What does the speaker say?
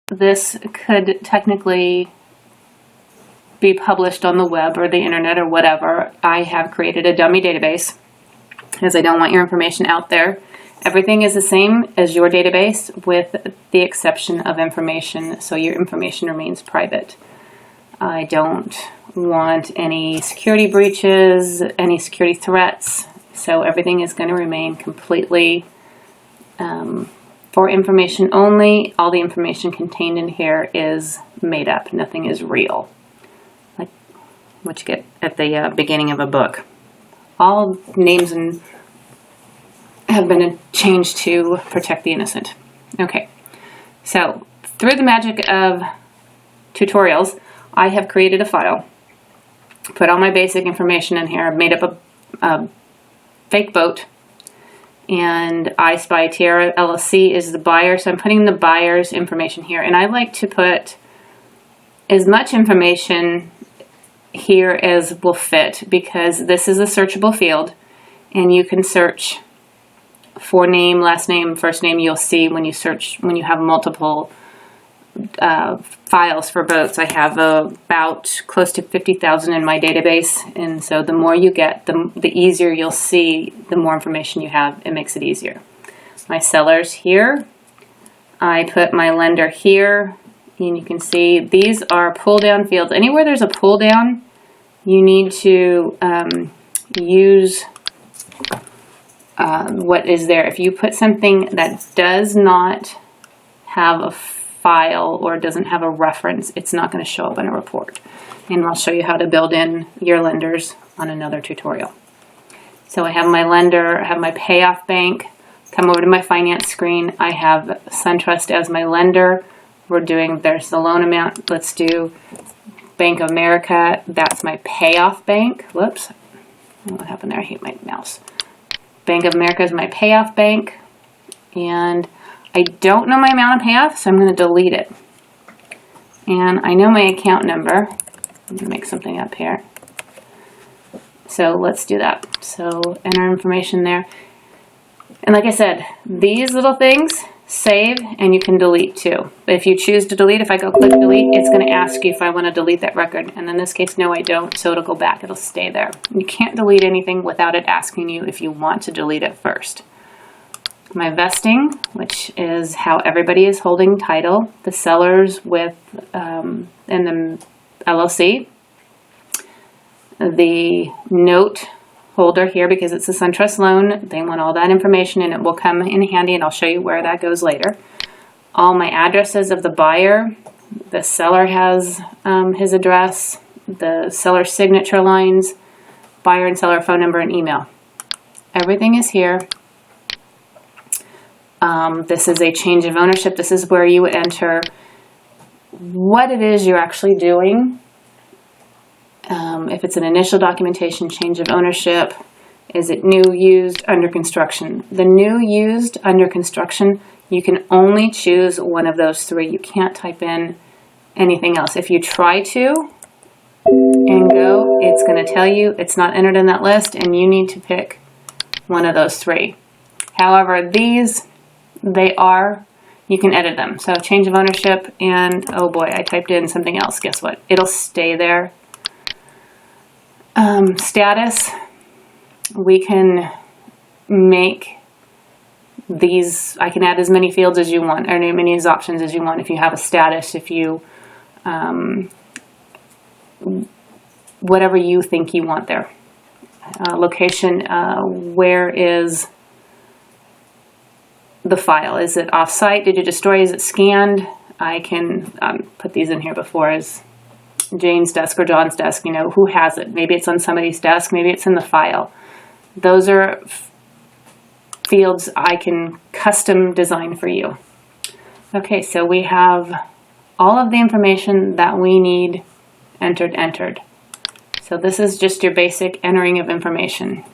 this could technically be published on the web or the internet or whatever. I have created a dummy database because I don't want your information out there. Everything is the same as your database with the exception of information, so your information remains private. I don't want any security breaches, any security threats, so everything is going to remain completely for information only. All the information contained in here is made up. Nothing is real, like what you get at the beginning of a book. All names and have been changed to protect the innocent. Okay, so through the magic of tutorials, I have created a file, put all my basic information in here, made up a fake boat, and I Spy Tierra LLC is the buyer, so I'm putting the buyer's information here. And I like to put as much information here as will fit, because this is a searchable field, and you can search for name, last name, first name. You'll see when you search, when you have multiple files for boats. I have about close to 50,000 in my database, and so the more you get, the easier you'll see, the more information you have. It makes it easier. My sellers here, I put my lender here, and you can see these are pull down fields. Anywhere there's a pull down, you need to use what is there. If you put something that does not have a file or doesn't have a reference, it's not going to show up in a report. And I'll show you how to build in your lenders on another tutorial. So I have my lender, I have my payoff bank. Come over to my finance screen. I have SunTrust as my lender. There's the loan amount. Let's do Bank of America. That's my payoff bank. Whoops. What happened there? I hate my mouse. Bank of America is my payoff bank. And I don't know my amount of payoff, so I'm going to delete it. And I know my account number. I'm going to make something up here. So let's do that. So enter information there. And like I said, these little things save, and you can delete too. But if you choose to delete, if I go click delete, it's going to ask you if I want to delete that record. And in this case, no, I don't. So it'll go back. It'll stay there. You can't delete anything without it asking you if you want to delete it first. My vesting, which is how everybody is holding title, the sellers with in the LLC, the note holder here, because it's a SunTrust loan, they want all that information, and it will come in handy, and I'll show you where that goes later. All my addresses of the buyer, the seller has his address, the seller's signature lines, buyer and seller phone number and email. Everything is here. This is a change of ownership. This is where you would enter what it is you're actually doing. If it's an initial documentation, change of ownership, is it new, used, under construction? The new, used, under construction, you can only choose one of those three. You can't type in anything else. If you try to and go, it's going to tell you it's not entered in that list, and you need to pick one of those three. However, these, you can edit them. So change of ownership, and oh boy, I typed in something else. Guess what? It'll stay there. Status, we can make these, I can add as many fields as you want, or as many options as you want. If you have a status, if you, whatever you think you want there. Location, where is the file? Is it off-site? Did you destroy? Is it scanned? I can put these in here before as Jane's desk or John's desk, you know, who has it. Maybe it's on somebody's desk, maybe it's in the file. Those are fields I can custom design for you. Okay, so we have all of the information that we need entered. So this is just your basic entering of information.